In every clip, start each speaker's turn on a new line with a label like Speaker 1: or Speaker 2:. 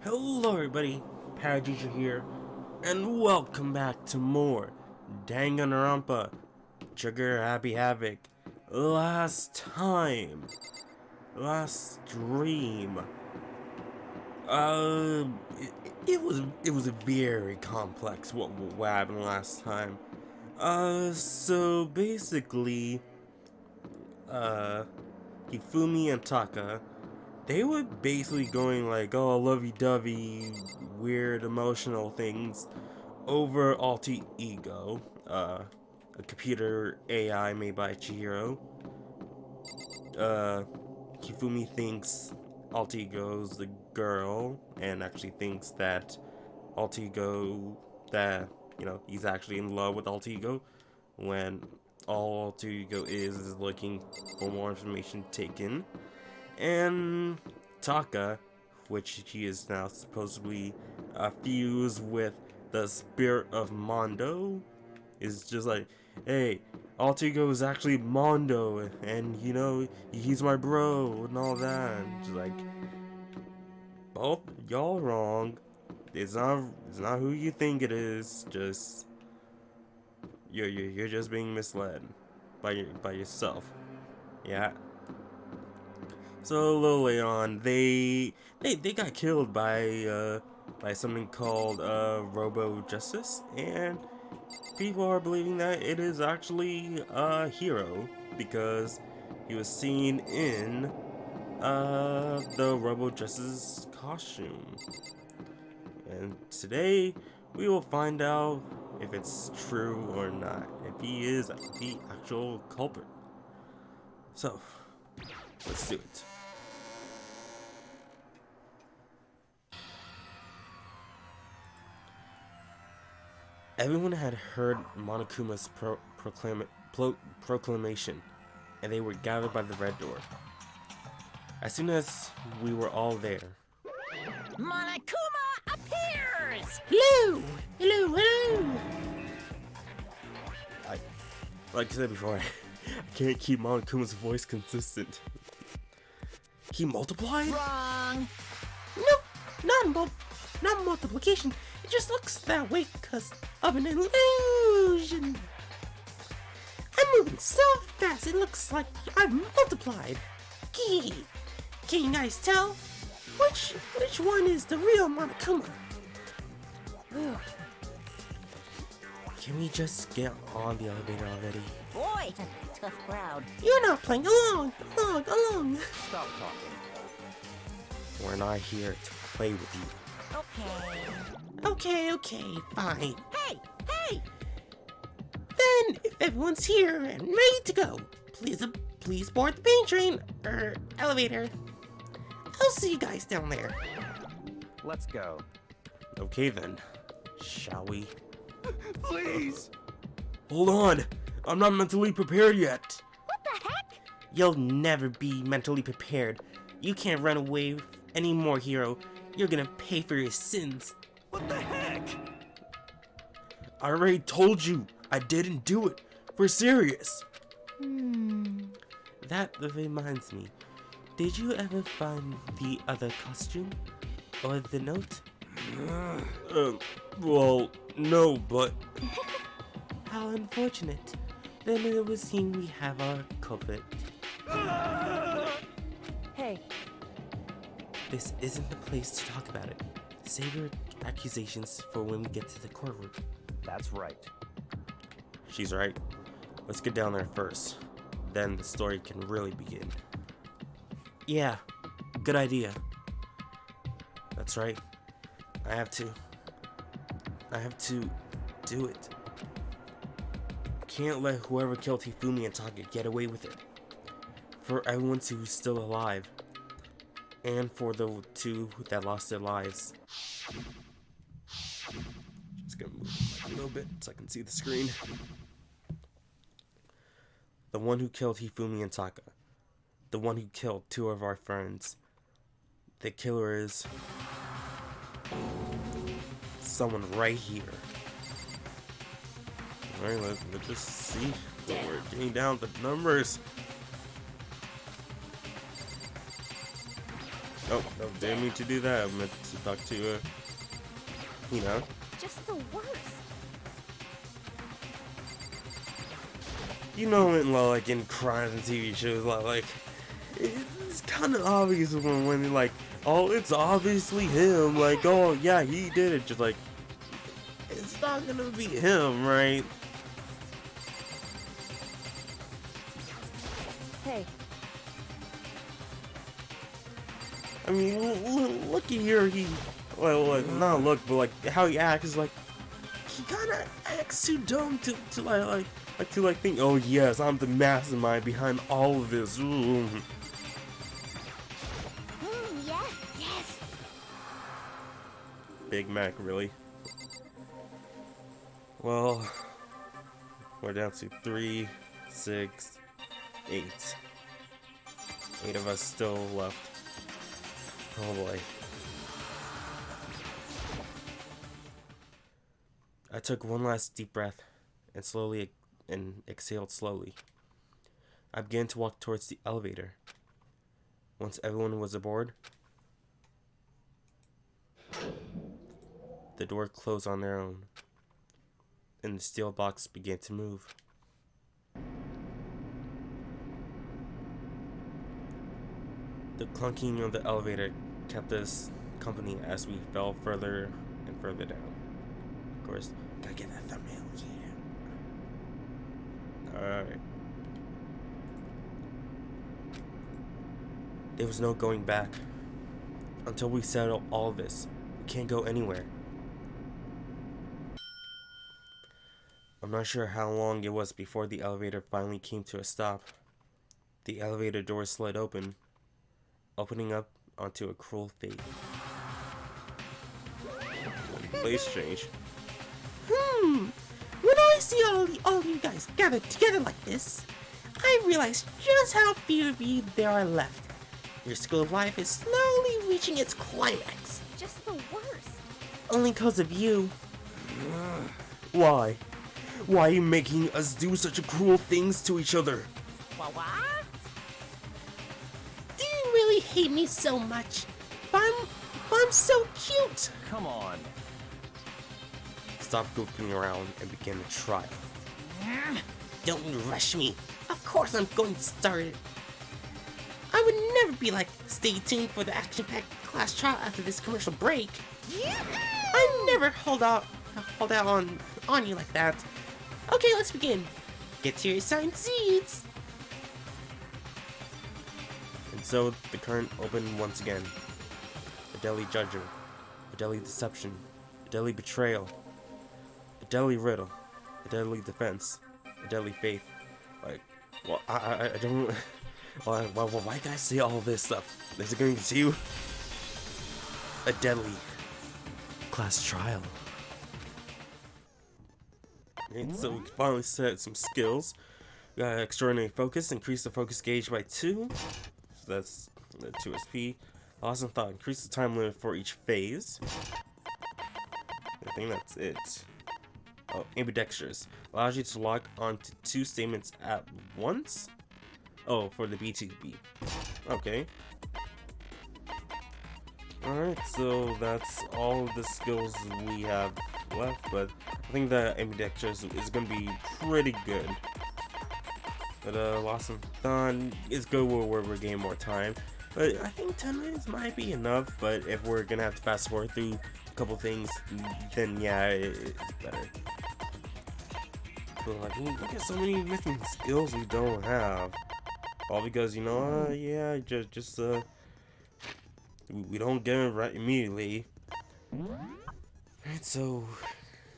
Speaker 1: Hello everybody, Parateacher here, and welcome back to more Danganronpa, Trigger Happy Havoc. Last stream, it was a very complex what happened last time. So basically, Hifumi and Taka, they were basically going like, oh, lovey-dovey, weird emotional things over alter ego, a computer AI made by Chihiro. Hifumi thinks alter ego's the girl, and actually thinks that alter ego, that, he's actually in love with alter ego, when all alter ego is looking for more information taken. And Taka, which he is now supposedly fused with the spirit of Mondo, is just like, hey, alter ego is actually Mondo, and he's my bro and all that. And just like, both y'all wrong. It's not who you think it is. Just you're just being misled by yourself. Yeah. So a little later on, they got killed by something called Robo Justice, and people are believing that it is actually a hero because he was seen in the Robo Justice costume. And today we will find out if it's true or not, if he is the actual culprit. So let's do it. Everyone had heard Monokuma's proclamation, and they were gathered by the red door. As soon as we were all there,
Speaker 2: Monokuma appears!
Speaker 3: Hello! Hello, hello!
Speaker 1: like I said before, I can't keep Monokuma's voice consistent. He multiplied?
Speaker 2: Wrong!
Speaker 3: Nope, not multiplication. It just looks that way because of an illusion. I'm moving so fast it looks like I've multiplied. Can you guys tell? Which one is the real Monokuma?
Speaker 1: Can we just get on the elevator already?
Speaker 2: Boy, tough crowd.
Speaker 3: You're not playing along.
Speaker 2: Stop talking.
Speaker 1: We're not here to play with you.
Speaker 3: Okay, fine.
Speaker 2: Hey!
Speaker 3: Then, if everyone's here and ready to go, please board the pain train, elevator. I'll see you guys down there.
Speaker 4: Let's go.
Speaker 1: Okay then, shall we?
Speaker 4: Please!
Speaker 1: Hold on! I'm not mentally prepared yet!
Speaker 2: What the heck?
Speaker 3: You'll never be mentally prepared. You can't run away anymore, hero. You're gonna pay for your sins.
Speaker 4: What the heck?
Speaker 1: I already told you I didn't do it. We're serious. That reminds me. Did you ever find the other costume? Or the note? Well, no, but... How unfortunate. Then it would seem we have our culprit.
Speaker 2: Hey,
Speaker 1: This isn't the place to talk about it. Save your accusations for when we get to the courtroom.
Speaker 4: That's right.
Speaker 1: She's right. Let's get down there first. Then the story can really begin. Yeah, good idea. That's right. I have to do it. Can't let whoever killed Hifumi and Taka get away with it. For everyone who's still alive. And for the two that lost their lives. Just gonna move a little bit so I can see the screen. The one who killed Hifumi and Taka. The one who killed two of our friends. The killer is someone right here. Alright, let's just see. We're getting down the numbers. Oh, no, didn't mean to do that. I meant to talk to, you know.
Speaker 2: Just the worst.
Speaker 1: You know, like in crimes and TV shows, like it's kind of obvious when like, oh, it's obviously him. Like, oh yeah, he did it. Just like, it's not gonna be him, right?
Speaker 2: Hey.
Speaker 1: I mean, look at here. Well, not look, but like how he acts is like he kind of acts too dumb to think. Oh yes, I'm the mastermind behind all of this. Ooh.
Speaker 2: Yes, yes.
Speaker 1: Big Mac, really? Well, we're down to 3, 6, 8. 8 of us still left. Oh boy. I took one last deep breath and exhaled slowly. I began to walk towards the elevator. Once everyone was aboard, the door closed on their own, and the steel box began to move. The clunking of the elevator kept us company as we fell further and further down. Of course, gotta get that thumbnail, yeah. Alright. There was no going back. Until we settle all this, we can't go anywhere. I'm not sure how long it was before the elevator finally came to a stop. The elevator door slid open, opening up onto a cruel fate. Place change.
Speaker 3: When I see all you guys gathered together like this, I realize just how few of you there are left. Your school life is slowly reaching its climax.
Speaker 2: Just the worst.
Speaker 3: Only because of you.
Speaker 1: Why? Why are you making us do such cruel things to each other?
Speaker 2: What?
Speaker 3: Do you really hate me so much? But I'm so cute.
Speaker 4: Come on.
Speaker 1: Stop goofing around and begin the trial.
Speaker 3: Don't rush me. Of course I'm going to start it. I would never be like, stay tuned for the action-packed class trial after this commercial break. I never hold out on you like that. Okay, let's begin. Get to your assigned seats.
Speaker 1: And so the current opened once again. A deadly judgment, a deadly deception, a deadly betrayal, a deadly riddle, a deadly defense, a deadly faith. Like, well, I don't. Why can I say all this stuff? Is it going to you? A deadly class trial. And so we finally set some skills. We got extraordinary focus, increase the focus gauge by 2. So that's 2 SP. Awesome thought, increase the time limit for each phase. I think that's it. Oh, ambidextrous. Allows you to lock onto 2 statements at once. Oh, for the B2B. Okay. Alright, so that's all of the skills we have left, but I think that ambidextrous is going to be pretty good. But lost some fun. It's good where we're getting more time. But I think 10 minutes might be enough, but if we're going to have to fast forward through a couple things, then yeah, it's better. But like, look at so many missing skills we don't have. All because, you know, yeah, just we don't get it right immediately. Alright, so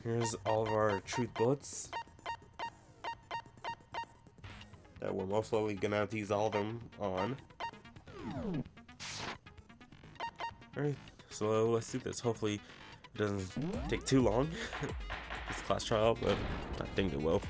Speaker 1: here's all of our truth bullets that we're most likely gonna have to use all of them on. Alright, so let's do this. Hopefully it doesn't take too long, this class trial, but I think it will.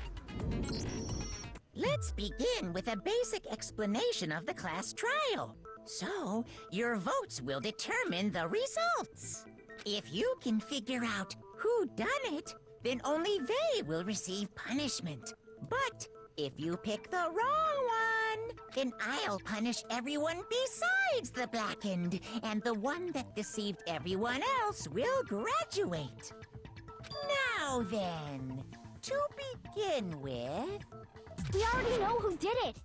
Speaker 5: Let's begin with a basic explanation of the class trial. So, your votes will determine the results. If you can figure out who done it, then only they will receive punishment. But if you pick the wrong one, Then I'll punish everyone besides the blackened, and the one that deceived everyone else will graduate. Now then, to begin with...
Speaker 2: We already know who did it.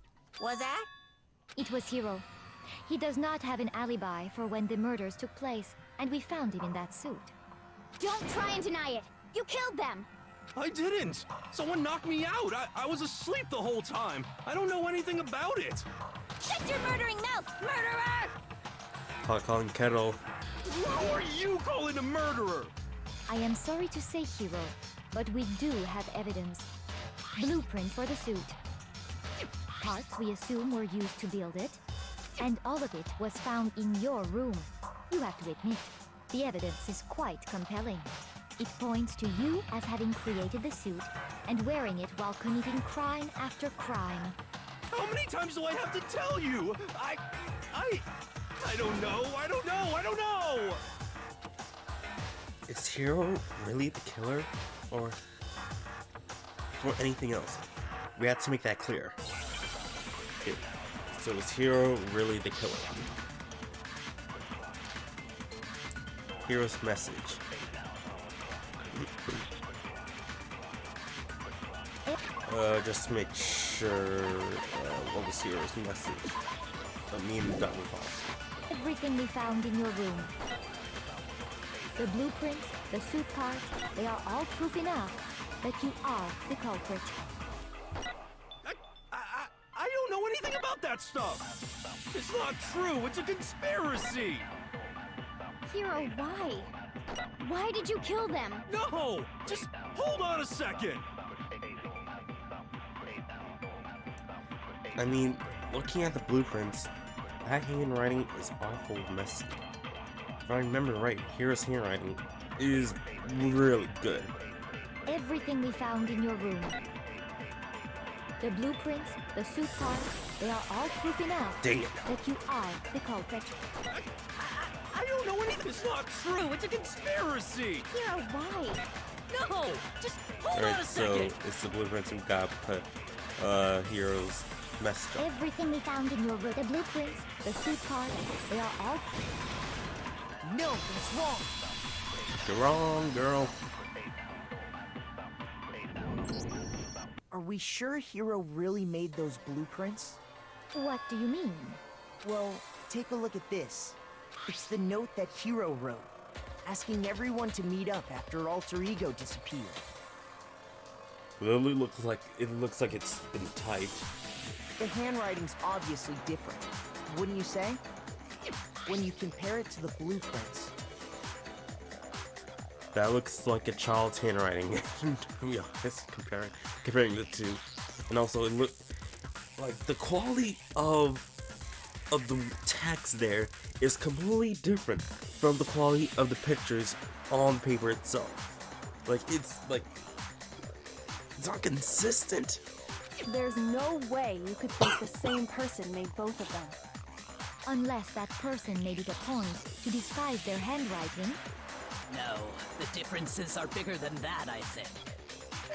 Speaker 5: Was that?
Speaker 2: It was Hiro. He does not have an alibi for when the murders took place, and we found him in that suit. Don't try and deny it. You killed them.
Speaker 4: I didn't! Someone knocked me out! I was asleep the whole time! I don't know anything about it!
Speaker 2: Shut your murdering mouth, murderer!
Speaker 1: Calling Kettle.
Speaker 4: Who are you calling a murderer?
Speaker 2: I am sorry to say, Hiro, but we do have evidence. Blueprints for the suit. Parts we assume were used to build it. And all of it was found in your room. You have to admit, the evidence is quite compelling. It points to you as having created the suit and wearing it while committing crime after crime.
Speaker 4: How many times do I have to tell you? I don't know, I don't know!
Speaker 1: Is Hiro really the killer? Or anything else? We had to make that clear. Okay. So is Hiro really the killer? Hiro's message. Just to make sure, what was Hero's message? Me and Dr. Paul.
Speaker 2: Everything we found in your room. The blueprints, the suit parts, they are all proof enough that you are the culprit.
Speaker 4: I don't know anything about that stuff! It's not true, it's a conspiracy!
Speaker 2: Hiro, why? Why did you kill them?
Speaker 4: No! Just hold on a second!
Speaker 1: I mean, looking at the blueprints, that handwriting is awful messy. If I remember right, Hero's handwriting is really good.
Speaker 2: Everything we found in your room. The blueprints, the suit parts, they are all proof enough
Speaker 1: Dang it.
Speaker 2: that you are the culprit.
Speaker 4: I don't know anything! It's not true! It's a conspiracy!
Speaker 2: Hiro, why?
Speaker 4: No! Just hold on
Speaker 1: Alright,
Speaker 4: a
Speaker 1: so
Speaker 4: second!
Speaker 1: it's the blueprints we got, but Hero's messed up.
Speaker 2: Everything we found in your room. The blueprints, the suit parts, they are all...
Speaker 5: No, that's wrong.
Speaker 1: You're wrong, girl.
Speaker 6: Are we sure Hiro really made those blueprints?
Speaker 2: What do you mean?
Speaker 6: Well, take a look at this. It's the note that Hiro wrote, asking everyone to meet up after Alter Ego disappeared.
Speaker 1: Literally looks like it's been typed.
Speaker 6: The handwriting's obviously different, wouldn't you say? When you compare it to the blueprints.
Speaker 1: That looks like a child's handwriting. To be honest, comparing the two, and also it look like the quality of the text there is completely different from the quality of the pictures on paper itself. It's not consistent.
Speaker 7: There's no way you could think the same person made both of them.
Speaker 2: Unless that person made it a point to disguise their handwriting.
Speaker 8: No, the differences are bigger than that, I think.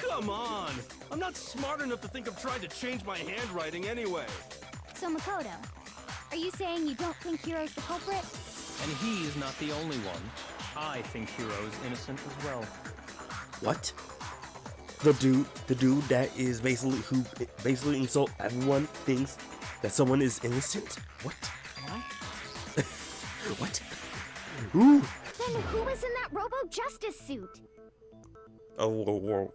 Speaker 4: Come on! I'm not smart enough to think of trying to change my handwriting anyway.
Speaker 2: So Makoto, are you saying you don't think Hiro's the culprit?
Speaker 9: And he's not the only one. I think Hiro's innocent as well.
Speaker 1: What? The dude that is basically insult everyone thinks that someone is innocent? What? What? Ooh.
Speaker 2: Then who was in that Robo-Justice suit?
Speaker 1: Oh, whoa.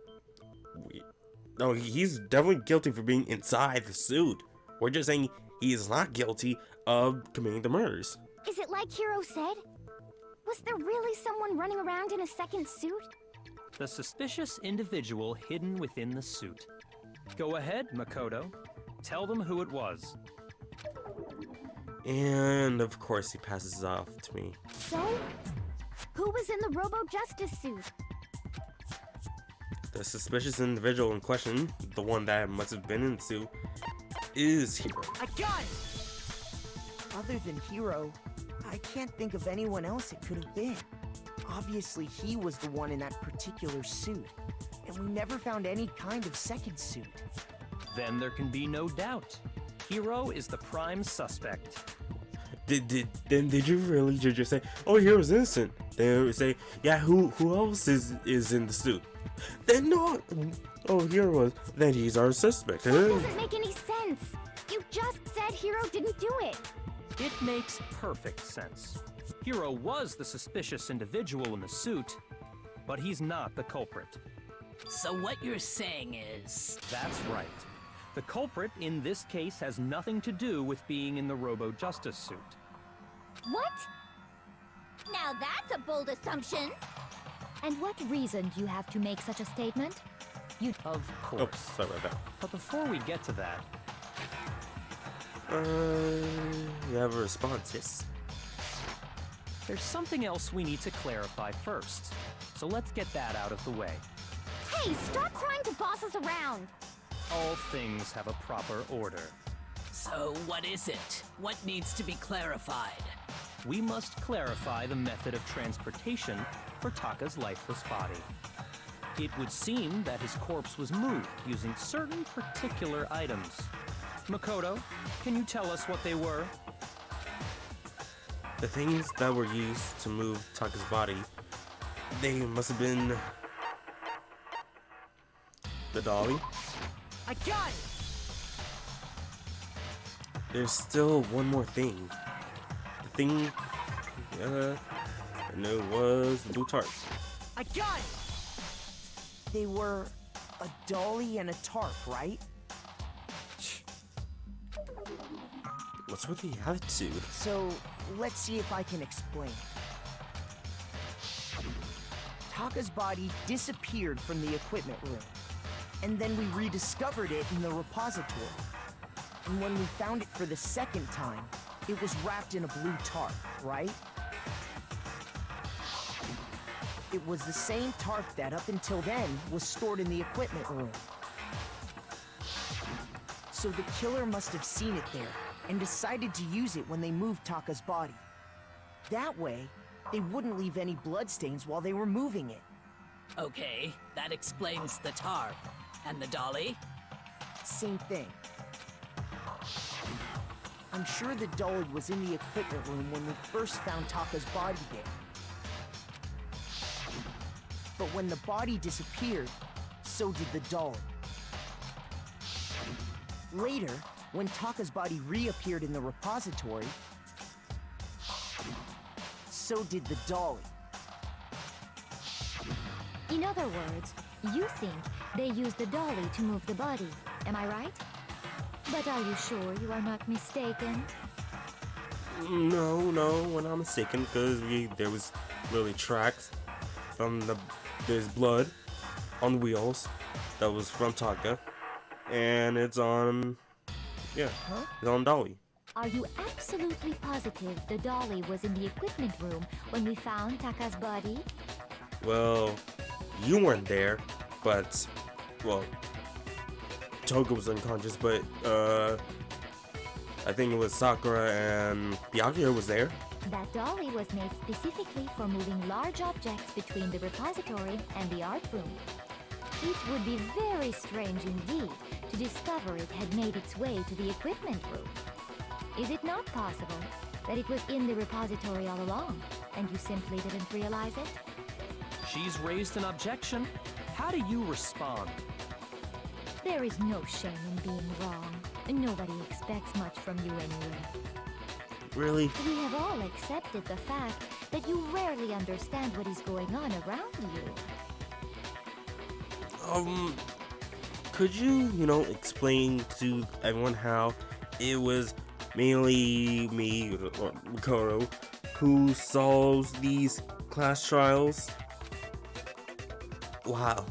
Speaker 1: No, he's definitely guilty for being inside the suit. We're just saying he is not guilty of committing the murders.
Speaker 2: Is it like Hiro said? Was there really someone running around in a second suit?
Speaker 9: The suspicious individual hidden within the suit. Go ahead, Makoto. Tell them who it was.
Speaker 1: And of course he passes off to me.
Speaker 2: So? Who was in the Robo-Justice suit?
Speaker 1: The suspicious individual in question, the one that must have been in the suit, is Hiro.
Speaker 6: I got it! Other than Hiro, I can't think of anyone else it could have been. Obviously, he was the one in that particular suit, and we never found any kind of second suit.
Speaker 9: Then there can be no doubt. Hero is the prime suspect.
Speaker 1: Did you really just say, oh, Hero's innocent? Then we say, yeah, who else is in the suit? Then not. Oh, Hero was. Then he's our suspect.
Speaker 2: That doesn't make any sense. You just said Hero didn't do it.
Speaker 9: It makes perfect sense. Hero was the suspicious individual in the suit, but he's not the culprit.
Speaker 8: So what you're saying is...
Speaker 9: That's right. The culprit in this case has nothing to do with being in the Robo-Justice suit.
Speaker 2: What?
Speaker 10: Now that's a bold assumption.
Speaker 2: And what reason do you have to make such a statement?
Speaker 9: Of course.
Speaker 1: Oh, sorry about that.
Speaker 9: But before we get to that,
Speaker 1: You have a response, yes.
Speaker 9: there's something else we need to clarify first. So let's get that out of the way.
Speaker 2: Hey, stop trying to boss us around.
Speaker 9: All things have a proper order.
Speaker 8: So what is it? What needs to be clarified?
Speaker 9: We must clarify the method of transportation for Taka's lifeless body. It would seem that his corpse was moved using certain particular items. Makoto, can you tell us what they were?
Speaker 1: The things that were used to move Taka's body, they must have been the dolly.
Speaker 5: I got it!
Speaker 1: There's still one more thing. The thing, and it was the blue tarp.
Speaker 5: I got it!
Speaker 6: They were a dolly and a tarp, right?
Speaker 1: What's with the attitude?
Speaker 6: So, let's see if I can explain. Taka's body disappeared from the equipment room, and then we rediscovered it in the repository. And when we found it for the second time, it was wrapped in a blue tarp, right? It was the same tarp that up until then was stored in the equipment room. So the killer must have seen it there and decided to use it when they moved Taka's body. That way, they wouldn't leave any bloodstains while they were moving it.
Speaker 8: Okay, that explains the tarp. And the dolly?
Speaker 6: Same thing. I'm sure the dolly was in the equipment room when we first found Taka's body there. But when the body disappeared, so did the dolly. Later, when Taka's body reappeared in the repository, so did the dolly.
Speaker 2: In other words, you think they used the dolly to move the body, am I right? But are you sure you are not mistaken?
Speaker 1: No, we're not mistaken, because there was really tracks from there's blood on wheels that was from Taka, and it's on, it's on dolly.
Speaker 2: Are you absolutely positive the dolly was in the equipment room when we found Taka's body?
Speaker 1: Well, you weren't there, but, well, Toga was unconscious, but, I think it was Sakura and Byakuya was there.
Speaker 2: That dolly was made specifically for moving large objects between the repository and the art room. It would be very strange indeed to discover it had made its way to the equipment room. Is it not possible that it was in the repository all along, and you simply didn't realize it?
Speaker 9: She's raised an objection. How do you respond?
Speaker 2: There is no shame in being wrong. Nobody expects much from you anyway.
Speaker 1: Really?
Speaker 2: We have all accepted the fact that you rarely understand what is going on around you.
Speaker 1: Could you, explain to everyone how it was mainly me, or Makoto, who solves these class trials? Wow.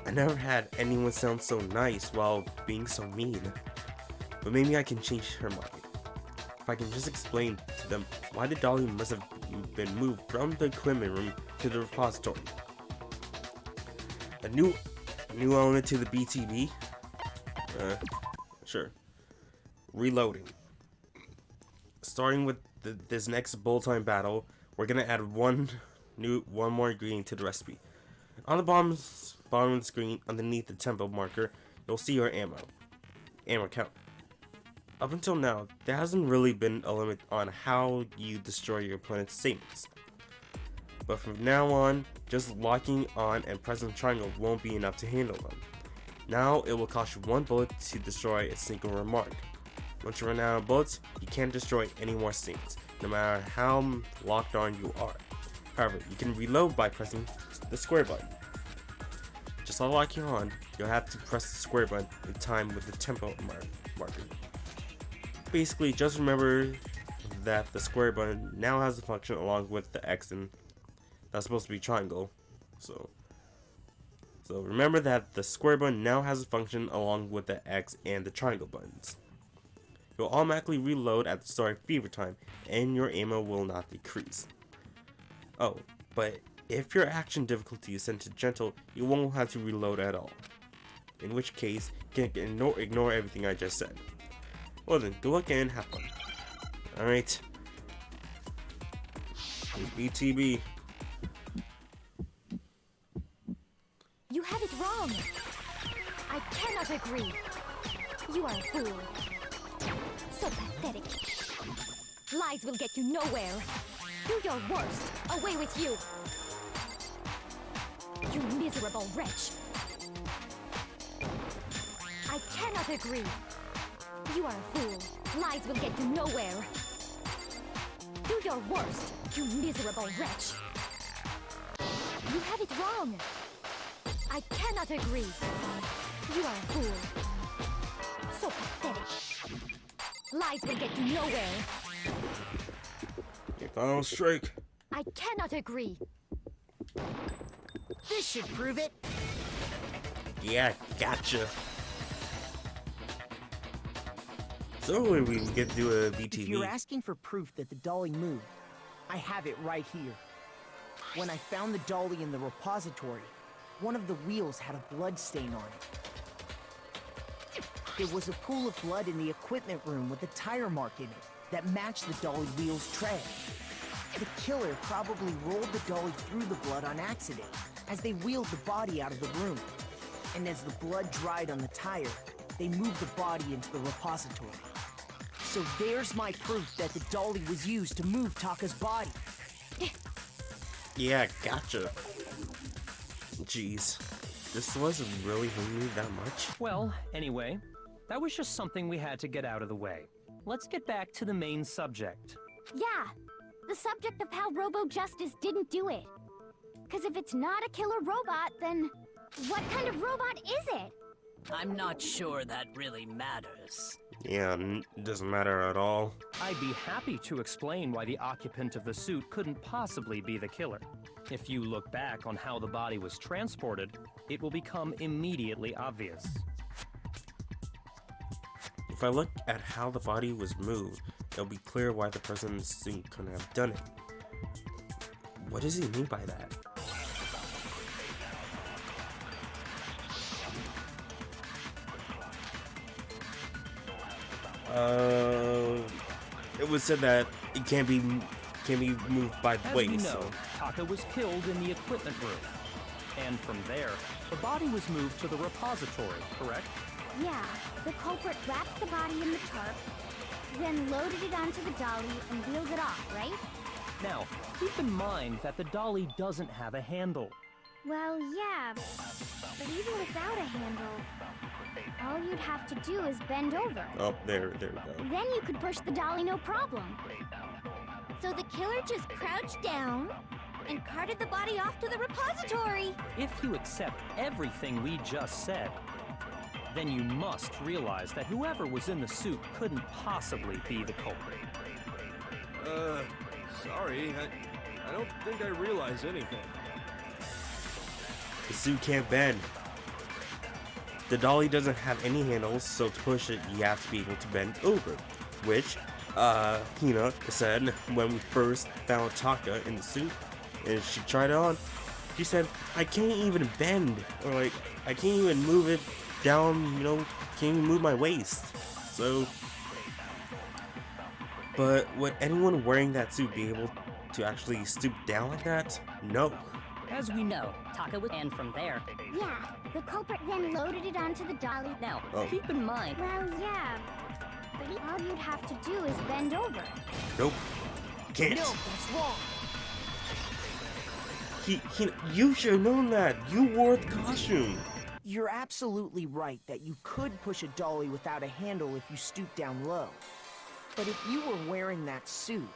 Speaker 1: I never had anyone sound so nice while being so mean. But maybe I can change her mind. If I can just explain to them why the dolly must have been moved from the equipment room to the repository. A new element to the BTB? Sure. Reloading. Starting with this next bullet time battle, we're gonna add one more ingredient to the recipe. On the bottom of the screen, underneath the tempo marker, you'll see your ammo count. Up until now, there hasn't really been a limit on how you destroy your opponent's statements. But from now on, just locking on and pressing triangle won't be enough to handle them. Now it will cost you 1 bullet to destroy a single remark. Once you run out of bullets, you can't destroy any more statements, no matter how locked on you are. However, you can reload by pressing the square button. Just like locking on, you'll have to press the square button in time with the tempo marker. Basically, just remember that the square button now has a function along with the X, and that's supposed to be triangle. So remember that the square button now has a function along with the X and the triangle buttons. You'll automatically reload at the start of fever time, and your ammo will not decrease. Oh, but if your action difficulty is set to gentle, you won't have to reload at all. In which case, you can ignore everything I just said. Well then, good luck and have fun. Alright. BTB.
Speaker 2: You have it wrong. I cannot agree. You are a fool. So pathetic. Lies will get you nowhere. Do your worst. Away with you. You miserable wretch. I cannot agree. You are a fool. Lies will get you nowhere. Do your worst, you miserable wretch. You have it wrong. I cannot agree. You are a fool. So pathetic. Lies will get you nowhere.
Speaker 1: Your final strike.
Speaker 2: I cannot agree.
Speaker 5: This should prove it.
Speaker 1: Yeah, gotcha. So we can get to do a BTV.
Speaker 6: If you're asking for proof that the dolly moved, I have it right here. When I found the dolly in the repository, one of the wheels had a blood stain on it. There was a pool of blood in the equipment room with a tire mark in it that matched the dolly wheel's tread. The killer probably rolled the dolly through the blood on accident as they wheeled the body out of the room. And as the blood dried on the tire, they moved the body into the repository. So there's my proof that the dolly was used to move Taka's body.
Speaker 1: Yeah, gotcha. Jeez. This wasn't really hurting me that much.
Speaker 9: Well, anyway, that was just something we had to get out of the way. Let's get back to the main subject.
Speaker 10: Yeah, the subject of how Robo-Justice didn't do it. Because if it's not a killer robot, then what kind of robot is it?
Speaker 8: I'm not sure that really matters.
Speaker 1: Yeah, it doesn't matter at all.
Speaker 9: I'd be happy to explain why the occupant of the suit couldn't possibly be the killer. If you look back on how the body was transported, it will become immediately obvious.
Speaker 1: If I look at how the body was moved, it'll be clear why the person in the suit couldn't have done it. What does he mean by that? It was said that it can't be moved by
Speaker 9: As
Speaker 1: weight.
Speaker 9: we know,
Speaker 1: So.
Speaker 9: Taka was killed in the equipment room. And from there, the body was moved to the repository, correct?
Speaker 10: Yeah, the culprit wrapped the body in the tarp, then loaded it onto the dolly and wheeled it off, right?
Speaker 9: Now, keep in mind that the dolly doesn't have a handle.
Speaker 10: Well, yeah, but even without a handle, all you'd have to do is bend over.
Speaker 1: Oh, there we go.
Speaker 10: Then you could push the dolly no problem. So the killer just crouched down and carted the body off to the repository.
Speaker 9: If you accept everything we just said, then you must realize that whoever was in the suit couldn't possibly be the culprit.
Speaker 4: Sorry, I don't think I realized anything.
Speaker 1: The suit can't bend. The dolly doesn't have any handles, so to push it, you have to be able to bend over. Which, Hina said when we first found Taka in the suit, and she tried it on, she said, I can't even bend, or like, I can't even move it down, can't even move my waist. So, but would anyone wearing that suit be able to actually stoop down like that? No.
Speaker 11: As we know, Taka was, and from there.
Speaker 10: Yeah, the culprit then loaded it onto the dolly.
Speaker 11: Now,
Speaker 1: Oh.
Speaker 11: keep in mind.
Speaker 10: Well, yeah, All you'd have to do is bend over.
Speaker 1: Nope. Can't.
Speaker 6: No, that's wrong.
Speaker 1: You should have known that. You wore the costume.
Speaker 6: You're absolutely right that you could push a dolly without a handle if you stoop down low. But if you were wearing that suit,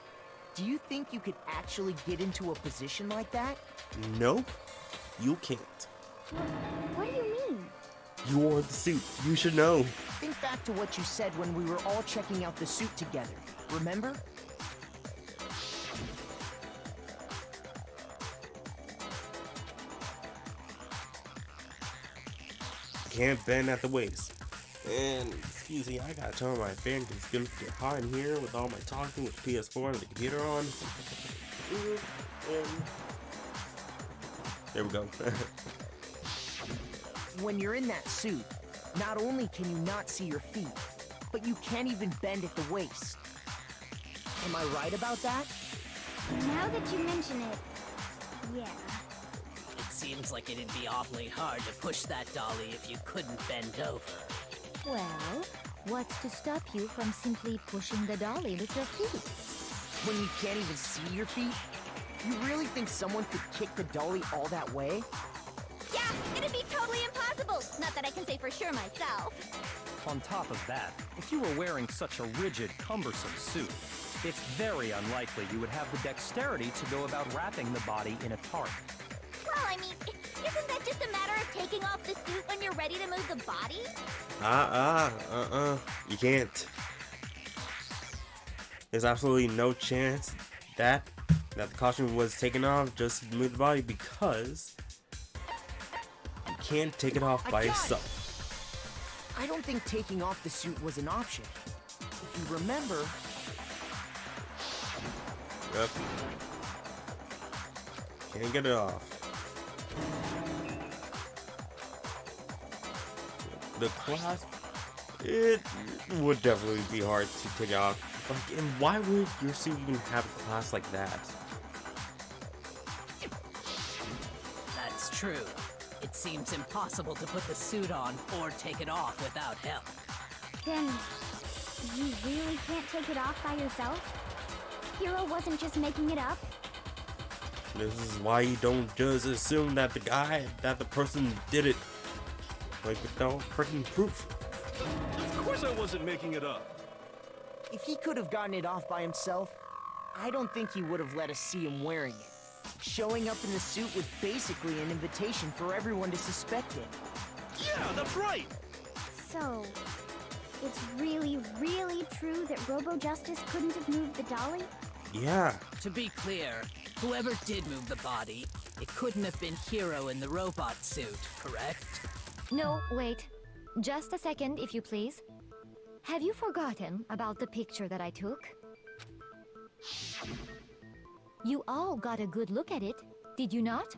Speaker 6: do you think you could actually get into a position like that?
Speaker 1: Nope. You can't.
Speaker 10: What do you mean?
Speaker 1: You wore the suit. You should know.
Speaker 6: Think back to what you said when we were all checking out the suit together. Remember?
Speaker 1: Can't bend at the waist. And excuse me, I gotta turn on my fan because it's gonna get hot in here with all my talking with PS4 and the computer on. And there we go.
Speaker 6: When you're in that suit, not only can you not see your feet, but you can't even bend at the waist. Am I right about that?
Speaker 10: Now that you mention it, yeah.
Speaker 8: It seems like it'd be awfully hard to push that dolly if you couldn't bend over.
Speaker 2: Well, what's to stop you from simply pushing the dolly with your feet?
Speaker 6: When you can't even see your feet? You really think someone could kick the dolly all that way?
Speaker 10: Yeah, it'd be totally impossible. Not that I can say for sure myself.
Speaker 9: On top of that, if you were wearing such a rigid, cumbersome suit, it's very unlikely you would have the dexterity to go about wrapping the body in a tarp.
Speaker 10: Well, I mean, isn't that just a matter of taking off the suit when you're ready to move the body?
Speaker 1: You can't. There's absolutely no chance that the costume was taken off just to move the body because you can't take it off by yourself.
Speaker 6: I don't think taking off the suit was an option. If you remember...
Speaker 1: Yep. Can't get it off. The clasp, it would definitely be hard to take off. Like, and why would your suit even have a clasp like that?
Speaker 8: That's true. It seems impossible to put the suit on or take it off without help.
Speaker 10: Then, you really can't take it off by yourself? Hiro wasn't just making it up?
Speaker 1: This is why you don't just assume that the person did it. Like, without freaking proof.
Speaker 4: Of course I wasn't making it up.
Speaker 6: If he could have gotten it off by himself, I don't think he would have let us see him wearing it. Showing up in the suit was basically an invitation for everyone to suspect it.
Speaker 4: Yeah, that's right!
Speaker 10: So, it's really, really true that Robo-Justice couldn't have moved the dolly?
Speaker 1: Yeah.
Speaker 8: To be clear, whoever did move the body, it couldn't have been Hiro in the robot suit, correct?
Speaker 2: No, wait. Just a second, if you please. Have you forgotten about the picture that I took? You all got a good look at it, did you not?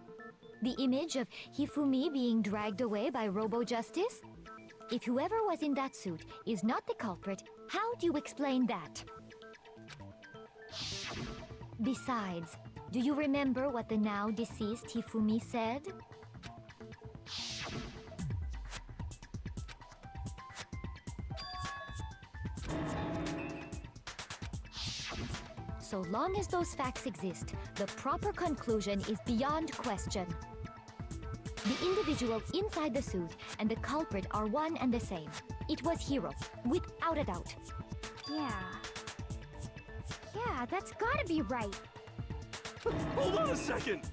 Speaker 2: The image of Hifumi being dragged away by Robo-Justice? If whoever was in that suit is not the culprit, how do you explain that? Besides, do you remember what the now deceased Hifumi said? So long as those facts exist, the proper conclusion is beyond question. The individual inside the suit and the culprit are one and the same. It was Hiro, without a doubt.
Speaker 10: Yeah, that's gotta be right.
Speaker 4: Hold on a second!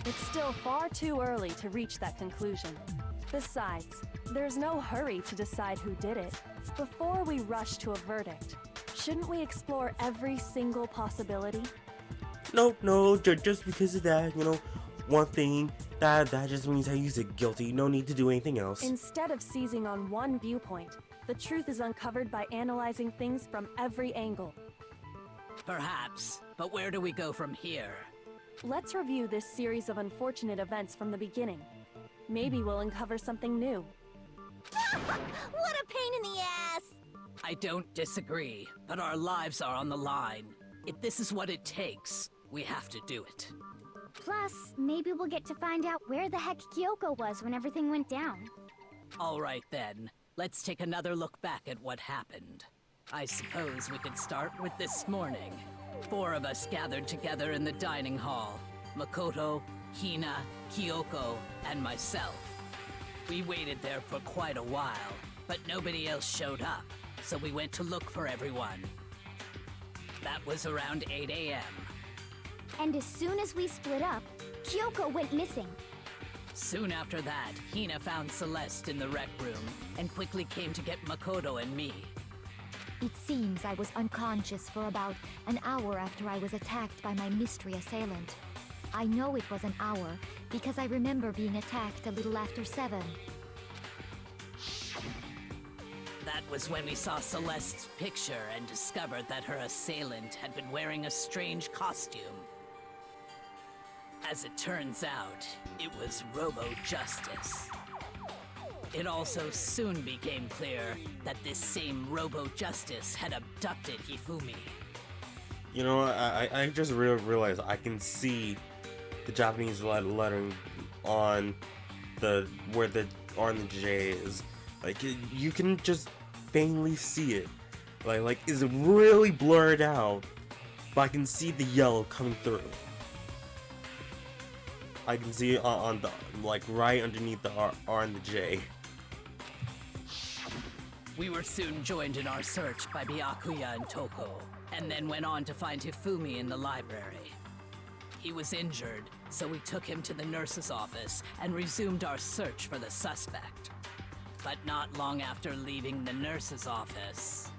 Speaker 7: It's still far too early to reach that conclusion. Besides, there's no hurry to decide who did it. Before we rush to a verdict, shouldn't we explore every single possibility?
Speaker 1: No, just because of that, one thing, that just means that you're guilty. No need to do anything else.
Speaker 7: Instead of seizing on one viewpoint, the truth is uncovered by analyzing things from every angle.
Speaker 8: Perhaps, but where do we go from here?
Speaker 7: Let's review this series of unfortunate events from the beginning. Maybe we'll uncover something new.
Speaker 10: What a pain in the ass!
Speaker 8: I don't disagree, but our lives are on the line. If this is what it takes, we have to do it.
Speaker 10: Plus, maybe we'll get to find out where the heck Kyoko was when everything went down.
Speaker 8: All right then, let's take another look back at what happened. I suppose we could start with this morning. 4 of us gathered together in the dining hall. Makoto, Hina, Kyoko, and myself. We waited there for quite a while, but nobody else showed up, so we went to look for everyone. That was around 8 a.m.
Speaker 10: And as soon as we split up, Kyoko went missing.
Speaker 8: Soon after that, Hina found Celeste in the rec room and quickly came to get Makoto and me.
Speaker 2: It seems I was unconscious for about an hour after I was attacked by my mystery assailant. I know it was an hour because I remember being attacked a little after 7.
Speaker 8: That was when we saw Celeste's picture and discovered that her assailant had been wearing a strange costume. As it turns out, it was Robo-Justice. It also soon became clear that this same Robo-Justice had abducted Hifumi.
Speaker 1: You know, I just realized I can see the Japanese lettering on where the R and the J is. Like, you can just faintly see it. Like it's really blurred out, but I can see the yellow coming through. I can see it on the, like, right underneath the R and the J.
Speaker 8: We were soon joined in our search by Byakuya and Toko, and then went on to find Hifumi in the library. He was injured, so we took him to the nurse's office and resumed our search for the suspect. But not long after leaving the nurse's office...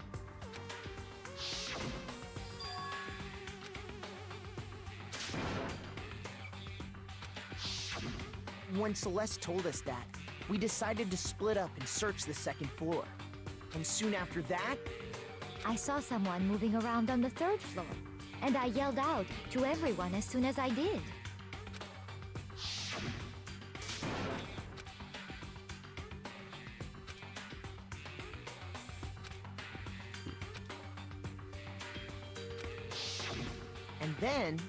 Speaker 6: When Celeste told us that, we decided to split up and search the 2nd floor. And soon after that,
Speaker 2: I saw someone moving around on the 3rd floor, and I yelled out to everyone as soon as I did.
Speaker 6: and then,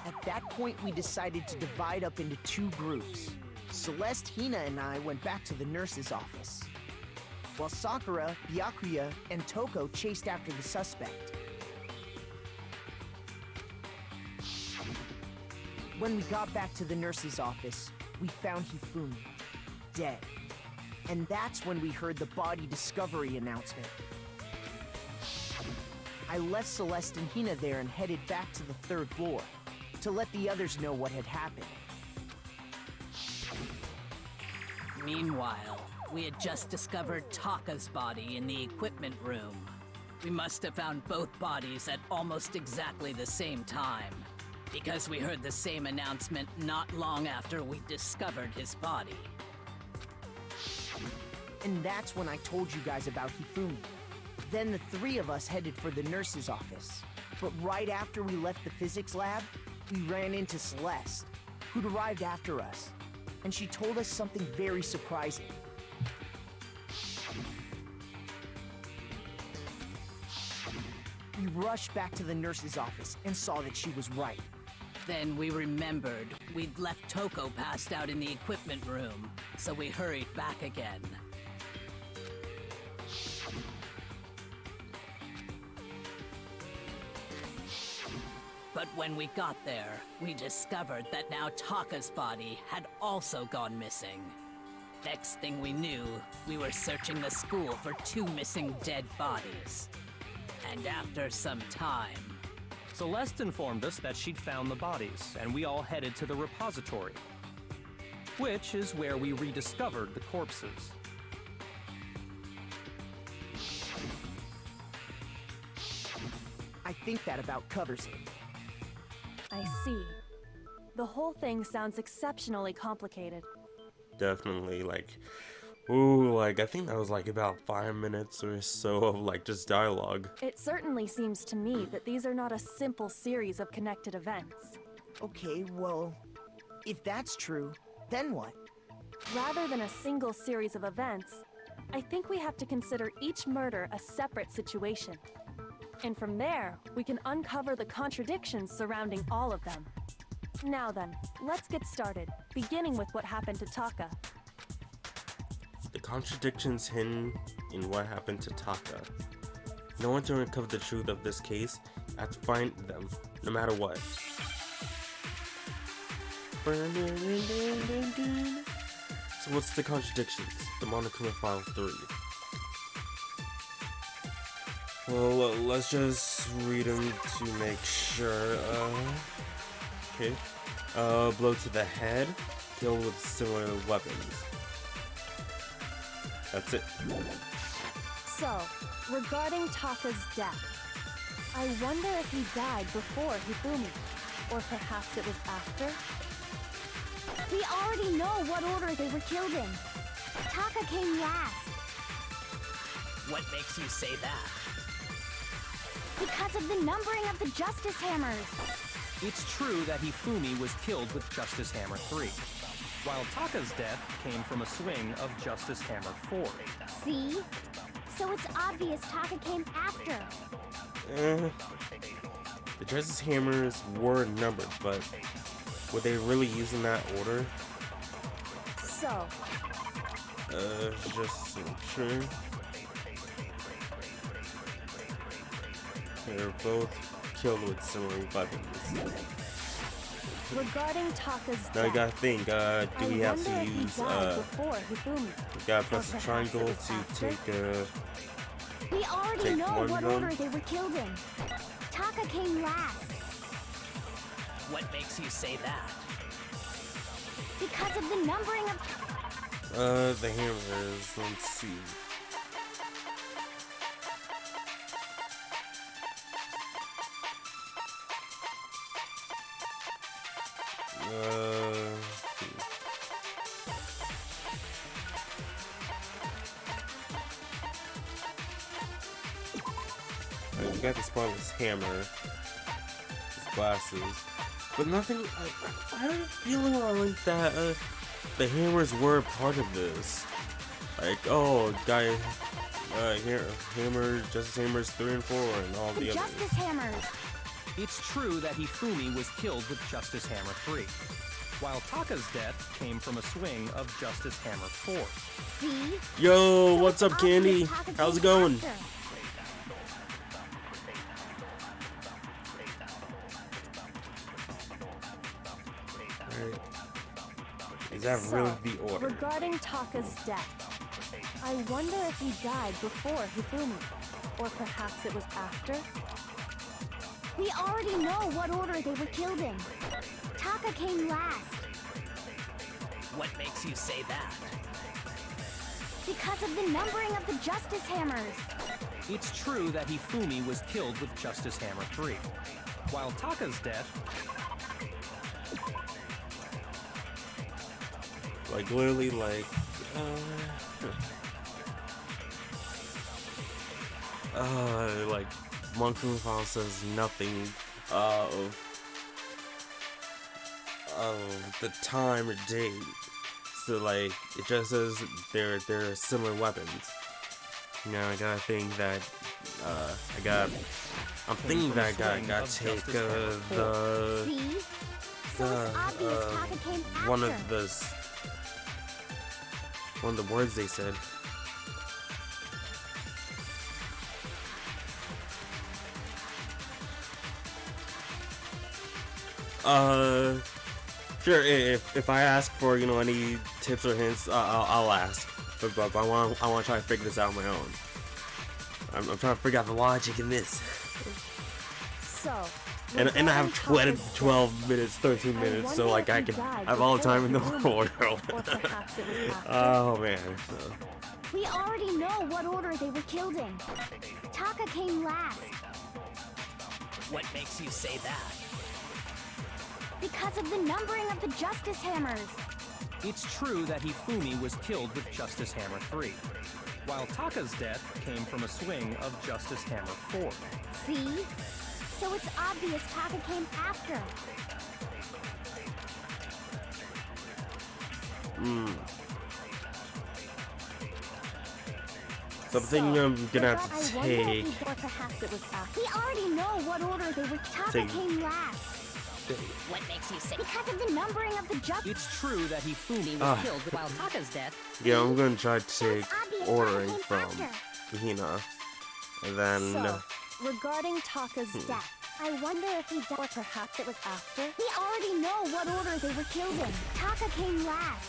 Speaker 6: at that point we decided to divide up into 2 groups. Celeste, Hina, and I went back to the nurse's office, while Sakura, Byakuya, and Toko chased after the suspect. When we got back to the nurse's office, we found Hifumi, dead. And that's when we heard the body discovery announcement. I left Celeste and Hina there and headed back to the 3rd floor to let the others know what had happened.
Speaker 8: Meanwhile, we had just discovered Taka's body in the equipment room. We must have found both bodies at almost exactly the same time, because we heard the same announcement not long after we discovered his body.
Speaker 6: And that's when I told you guys about Hifumi. Then the 3 of us headed for the nurse's office. But right after we left the physics lab, we ran into Celeste, who'd arrived after us. And she told us something very surprising. We rushed back to the nurse's office and saw that she was right.
Speaker 8: Then we remembered we'd left Toko passed out in the equipment room, so we hurried back again. But when we got there, we discovered that now Taka's body had also gone missing. Next thing we knew, we were searching the school for 2 missing dead bodies. And after some time...
Speaker 9: Celeste informed us that she'd found the bodies, and we all headed to the repository, which is where we rediscovered the corpses.
Speaker 6: I think that about covers it.
Speaker 7: I see. The whole thing sounds exceptionally complicated.
Speaker 1: Definitely, like, ooh, like, I think that was like about 5 minutes or so of like just dialogue.
Speaker 7: It certainly seems to me that these are not a simple series of connected events.
Speaker 6: Okay, well, if that's true, then what?
Speaker 7: Rather than a single series of events, I think we have to consider each murder a separate situation. And from there, we can uncover the contradictions surrounding all of them. Now then, let's get started, beginning with what happened to Taka.
Speaker 1: The contradictions hidden in what happened to Taka. No one to uncover the truth of this case. I have to find them, no matter what. So what's the contradictions? The Monokuma File 3. Well, let's just read them to make sure. Okay. Blow to the head. Kill with similar weapons. That's it.
Speaker 7: So, regarding Taka's death, I wonder if he died before Hifumi, or perhaps it was after?
Speaker 10: We already know what order they were killed in. Taka came last.
Speaker 8: What makes you say that?
Speaker 10: Because of the numbering of the Justice Hammers.
Speaker 9: It's true that Hifumi was killed with Justice Hammer 3, while Taka's death came from a swing of Justice Hammer 4.
Speaker 10: See? So it's obvious Taka came after.
Speaker 1: The Justice Hammers were numbered, but were they really using that order?
Speaker 7: So,
Speaker 1: just sure. They're both killed with similar weapons.
Speaker 7: regarding Taka's
Speaker 1: Now you
Speaker 7: death,
Speaker 1: gotta think, do we have to
Speaker 7: wonder if he
Speaker 1: use,
Speaker 7: died before Hifumi.
Speaker 1: we gotta press the
Speaker 7: Or perhaps
Speaker 1: triangle
Speaker 7: it was
Speaker 1: to
Speaker 7: after?
Speaker 1: take,
Speaker 10: We already
Speaker 1: Take
Speaker 10: know
Speaker 1: one
Speaker 10: what
Speaker 1: gun.
Speaker 10: order they were killed in. Taka came last.
Speaker 8: What makes you say that?
Speaker 10: Because of the numbering of...
Speaker 1: the hammers, let's see. We got this pointless hammer, his glasses, but nothing. I have a feeling like that the hammers were part of this. Like, oh, guy, hammer, Justice Hammers 3 and 4, and all the others.
Speaker 10: Justice Hammers.
Speaker 9: It's true that Hifumi was killed with Justice Hammer 3, while Taka's death came from a swing of Justice Hammer 4.
Speaker 10: See?
Speaker 1: Yo,
Speaker 10: So
Speaker 1: what's
Speaker 10: it's
Speaker 1: up, Candy?
Speaker 10: obvious Taka
Speaker 1: How's it
Speaker 10: came
Speaker 1: going?
Speaker 10: after.
Speaker 1: Alright. Is that really the order?
Speaker 7: Regarding Taka's death, I wonder if he died before Hifumi, or perhaps it was after?
Speaker 10: We already know what order they were killed in. Taka came last.
Speaker 8: What makes you say that?
Speaker 10: Because of the numbering of the Justice Hammers.
Speaker 9: It's true that Hifumi was killed with Justice Hammer 3, while Taka's death...
Speaker 1: Like, literally, like, like, Monokuma File says nothing of the time or date. So, like, it just says they're similar weapons. You know, I gotta think that, I'm thinking that I gotta take, the...
Speaker 10: See? So it's obvious Taka came after.
Speaker 1: one of the words they said. Sure. If I ask for any tips or hints, I'll ask. But I want to try to figure this out on my own. I'm trying to figure out the logic in this.
Speaker 7: So,
Speaker 1: And I have
Speaker 7: regarding
Speaker 1: 12 minutes, 13 minutes, so like I have all the time in the world.
Speaker 7: or perhaps it was after.
Speaker 1: Oh man. So.
Speaker 10: We already know what order they were killed in. Taka came last.
Speaker 8: What makes you say that?
Speaker 10: Because of the numbering of the Justice Hammers.
Speaker 9: It's true that Hifumi was killed with Justice Hammer 3, while Taka's death came from a swing of Justice Hammer 4.
Speaker 10: See? So it's obvious Taka came after.
Speaker 1: Something I'm gonna have to
Speaker 10: I wonder if
Speaker 1: take.
Speaker 10: he- or perhaps it was after. We already know what order they were. Taka
Speaker 1: Take-
Speaker 10: came last.
Speaker 5: What makes you say
Speaker 10: Because of the numbering of the just.
Speaker 11: It's true that Hifumi was
Speaker 1: Ah.
Speaker 11: killed while Taka's death.
Speaker 1: Yeah, I'm gonna try to
Speaker 10: So
Speaker 1: take
Speaker 10: it's obvious
Speaker 1: ordering
Speaker 10: Taka
Speaker 1: from
Speaker 10: came after.
Speaker 1: Hina. And then
Speaker 7: So, regarding Taka's death,
Speaker 10: I wonder if he died.
Speaker 7: or perhaps it was after.
Speaker 10: We already know what order they were killed in. Taka came last.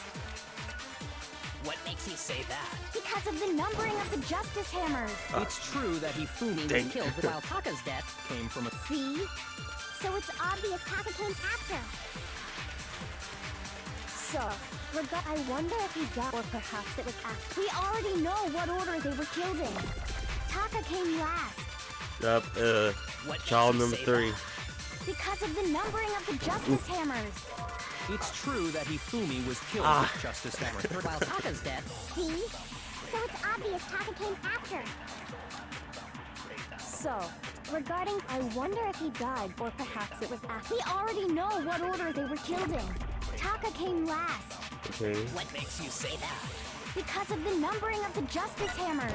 Speaker 5: what makes you say that?
Speaker 10: Because of the numbering of the justice hammers.
Speaker 11: It's true that Hifumi
Speaker 1: Dang.
Speaker 11: was killed while Taka's death came from a.
Speaker 10: See? So it's obvious Taka came after.
Speaker 7: So,
Speaker 10: I wonder if he died.
Speaker 7: or perhaps it was after.
Speaker 10: We already know what order they were killed in. Taka came last.
Speaker 1: Yep,
Speaker 5: What
Speaker 1: child
Speaker 5: makes you
Speaker 1: number
Speaker 5: say
Speaker 1: 3.
Speaker 5: that?
Speaker 10: Because of the numbering of the justice hammers.
Speaker 9: It's true that Hifumi was killed
Speaker 1: Ah.
Speaker 9: with Justice Hammer.
Speaker 11: While Taka's death,
Speaker 10: See? So it's obvious Taka came after.
Speaker 7: So, regarding, I wonder if he died, or perhaps it was after.
Speaker 10: We already know what order they were killed in. Taka came last.
Speaker 1: Okay.
Speaker 5: What makes you say that?
Speaker 10: Because of the numbering of the justice hammers.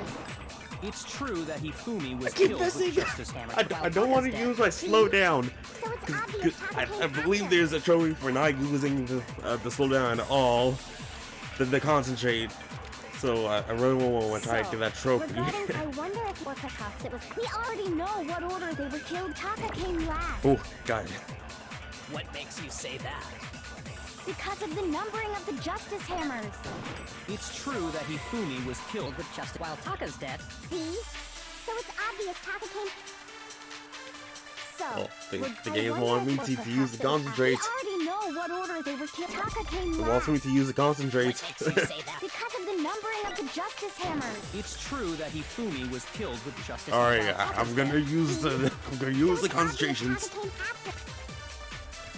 Speaker 9: It's true that Hifumi was
Speaker 1: keep
Speaker 9: killed
Speaker 1: missing.
Speaker 9: with Justice Hammer.
Speaker 1: I don't want to use my slow down.
Speaker 10: So it's obvious Taka
Speaker 1: I
Speaker 10: came
Speaker 1: believe
Speaker 10: after.
Speaker 1: there's a trophy for not using the slow down at all. The concentrate. So I really want to try to get that trophy.
Speaker 10: Regarding, I wonder if, or perhaps it was. We already know what order they were killed. Taka came last.
Speaker 1: Oh, got it.
Speaker 5: What makes you say that?
Speaker 10: Because of the numbering of the justice hammers.
Speaker 9: It's true that Hifumi was killed
Speaker 11: with just while Taka's death,
Speaker 10: See? So it's obvious Taka came.
Speaker 7: So,
Speaker 1: Oh, the
Speaker 7: I
Speaker 1: game
Speaker 7: wonder
Speaker 1: wanted me
Speaker 7: if- or
Speaker 1: to use
Speaker 7: perhaps
Speaker 1: the
Speaker 7: it was after.
Speaker 1: concentrate.
Speaker 10: We already know what order they were killed. Taka came
Speaker 1: It
Speaker 10: last.
Speaker 1: wants me to use the concentrate.
Speaker 5: What makes you say that?
Speaker 10: Because of the numbering of the justice hammers.
Speaker 9: It's true that Hifumi was killed with Justice
Speaker 1: All
Speaker 9: Hammer.
Speaker 1: right, I'm gonna use the
Speaker 10: So it's
Speaker 1: concentrations.
Speaker 10: obvious Taka came after.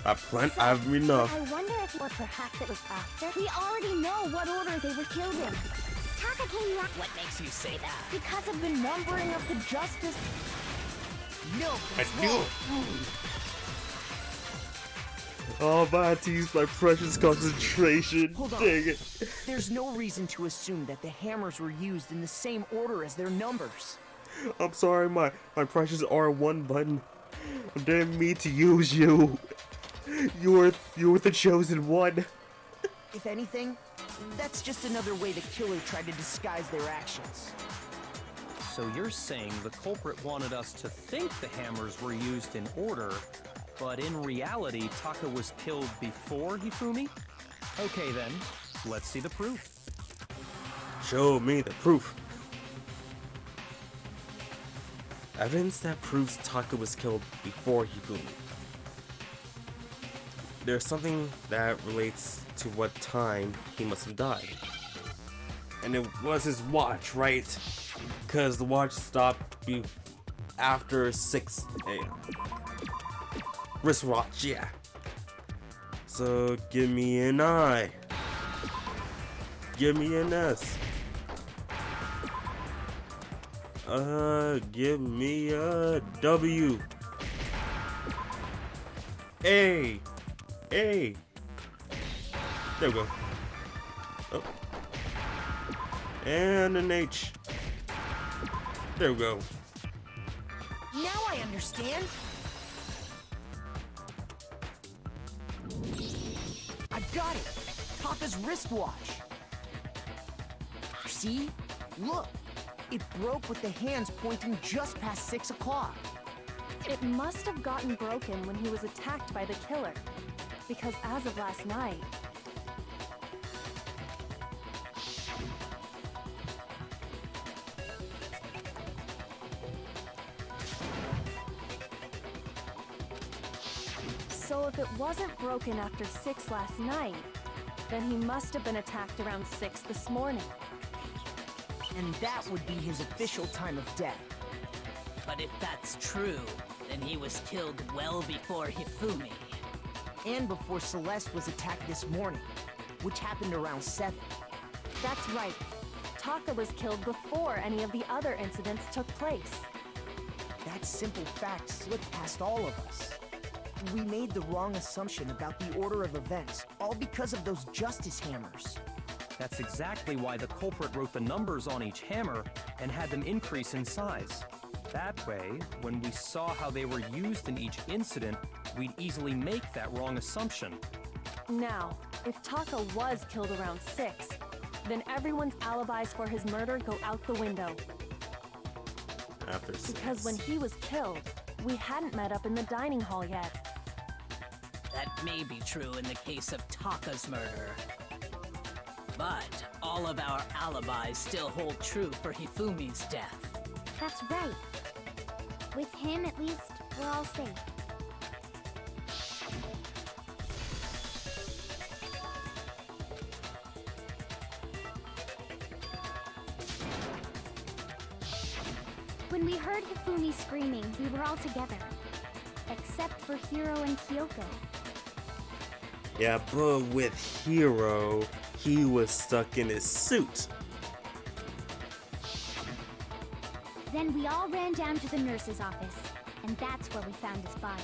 Speaker 1: I have enough.
Speaker 10: I wonder if, or perhaps it was after. We already know what order they were killed in. Taka came last.
Speaker 5: What makes you say that?
Speaker 10: Because of the numbering of the justice.
Speaker 5: No,
Speaker 1: I do. Oh, but I had to use my precious concentration.
Speaker 6: Hold on.
Speaker 1: Dang it.
Speaker 6: There's no reason to assume that the hammers were used in the same order as their numbers.
Speaker 1: I'm sorry, my precious R1 button. I didn't mean to use you. You were the chosen one.
Speaker 6: If anything, that's just another way the killer tried to disguise their actions.
Speaker 9: So you're saying the culprit wanted us to think the hammers were used in order, but in reality, Taka was killed before Hifumi? Okay then, let's see the proof.
Speaker 1: Show me the proof. Evidence that proves Taka was killed before Hifumi. There's something that relates to what time he must have died. And it was his watch, right? Because the watch stopped after 6 a.m. Wristwatch, yeah. So give me an I. Give me an S. Give me a W. A. There we go. Oh. And an H. There we go.
Speaker 6: Now I understand. I got it. Taka's wristwatch. See? Look. It broke with the hands pointing just past 6 o'clock.
Speaker 7: It must have gotten broken when he was attacked by the killer. Because as of last night, so if it wasn't broken after 6 last night, then he must have been attacked around 6 this morning.
Speaker 6: And that would be his official time of death.
Speaker 8: But if that's true, then he was killed well before Hifumi.
Speaker 6: And before Celeste was attacked this morning, which happened around 7.
Speaker 7: That's right. Taka was killed before any of the other incidents took place.
Speaker 6: That simple fact slipped past all of us. We made the wrong assumption about the order of events, all because of those justice hammers.
Speaker 9: That's exactly why the culprit wrote the numbers on each hammer and had them increase in size. That way, when we saw how they were used in each incident, we'd easily make that wrong assumption.
Speaker 7: Now, if Taka was killed around 6, then everyone's alibis for his murder go out the window.
Speaker 1: After 6.
Speaker 7: Because when he was killed, we hadn't met up in the dining hall yet.
Speaker 8: That may be true in the case of Taka's murder. But all of our alibis still hold true for Hifumi's death.
Speaker 10: That's right. With him, at least, we're all safe. When we heard Hifumi screaming, we were all together. Except for Hiro and Kyoko.
Speaker 1: Yeah, but with Hiro, he was stuck in his suit.
Speaker 10: Then we all ran down to the nurse's office, and that's where we found his body.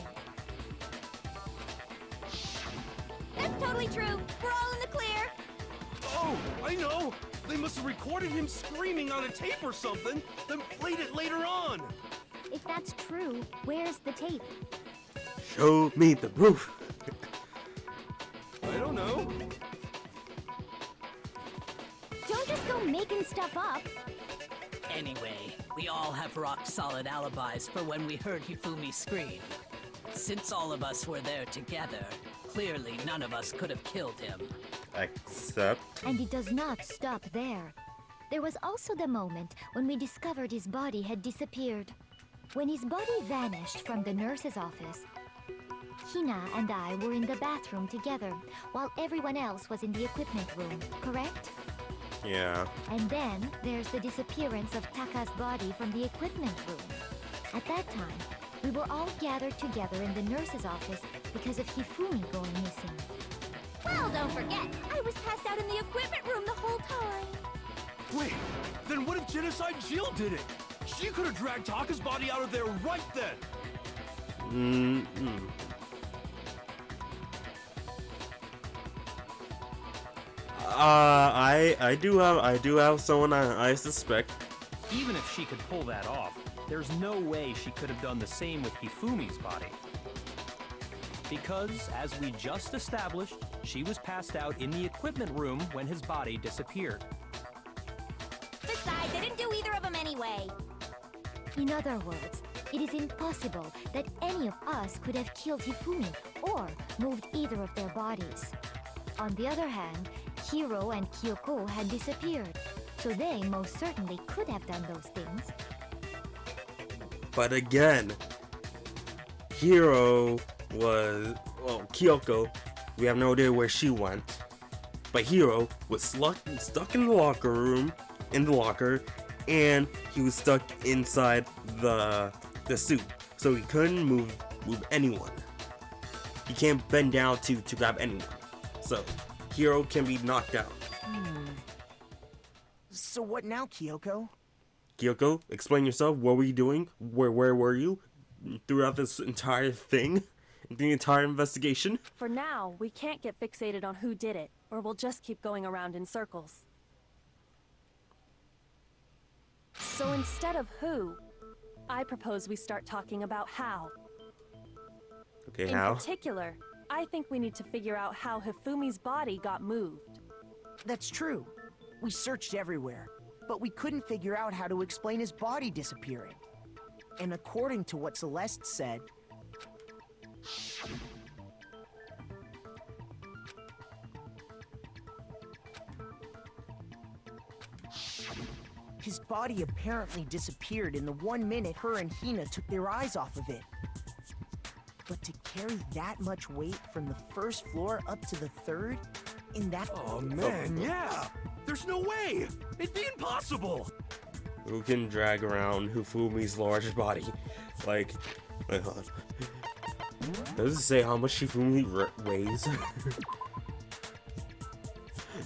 Speaker 2: That's totally true. We're all in the clear.
Speaker 4: Oh, I know! They must have recorded him screaming on a tape or something, then played it later on!
Speaker 10: If that's true, where's the tape?
Speaker 1: Show me the proof.
Speaker 4: I don't know.
Speaker 10: Don't just go making stuff up.
Speaker 8: Anyway, we all have rock-solid alibis for when we heard Hifumi scream. Since all of us were there together, clearly none of us could have killed him.
Speaker 1: Except...
Speaker 2: And it does not stop there. There was also the moment when we discovered his body had disappeared. When his body vanished from the nurse's office, Hina and I were in the bathroom together, while everyone else was in the equipment room, correct?
Speaker 1: Yeah.
Speaker 2: And then there's the disappearance of Taka's body from the equipment room. At that time, we were all gathered together in the nurse's office because of Hifumi going missing.
Speaker 10: Well, don't forget, I was passed out in the equipment room the whole time.
Speaker 4: Wait, then what if Genocide Jill did it? She could have dragged Taka's body out of there right then!
Speaker 1: I do have someone I suspect.
Speaker 9: Even if she could pull that off, there's no way she could have done the same with Hifumi's body. Because, as we just established, she was passed out in the equipment room when his body disappeared.
Speaker 10: Besides, I didn't do either of them anyway.
Speaker 2: In other words, it is impossible that any of us could have killed Hifumi or moved either of their bodies. On the other hand, Hiro and Kyoko had disappeared, so they most certainly could have done those things.
Speaker 1: But again, Hiro was, well, Kyoko, we have no idea where she went. But Hiro was stuck in the locker room, in the locker, and he was stuck inside the suit, so he couldn't move anyone. He can't bend down to grab anyone. So Hiro can be knocked out.
Speaker 6: So what now, Kyoko?
Speaker 1: Kyoko, explain yourself. What were you doing? Where were you throughout this entire thing? The entire investigation?
Speaker 7: For now, we can't get fixated on who did it, or we'll just keep going around in circles. So instead of who, I propose we start talking about how.
Speaker 1: Okay,
Speaker 7: In
Speaker 1: how?
Speaker 7: particular, I think we need to figure out how Hifumi's body got moved.
Speaker 6: That's true. We searched everywhere, but we couldn't figure out how to explain his body disappearing. And according to what Celeste said, his body apparently disappeared in the 1 minute her and Hina took their eyes off of it. But to carry that much weight from the first floor up to the third, in that...
Speaker 4: Oh man, yeah! There's no way! It'd be impossible!
Speaker 1: Who can drag around Hifumi's large body? Like, wait, hold on. Does it say how much Hifumi weighs?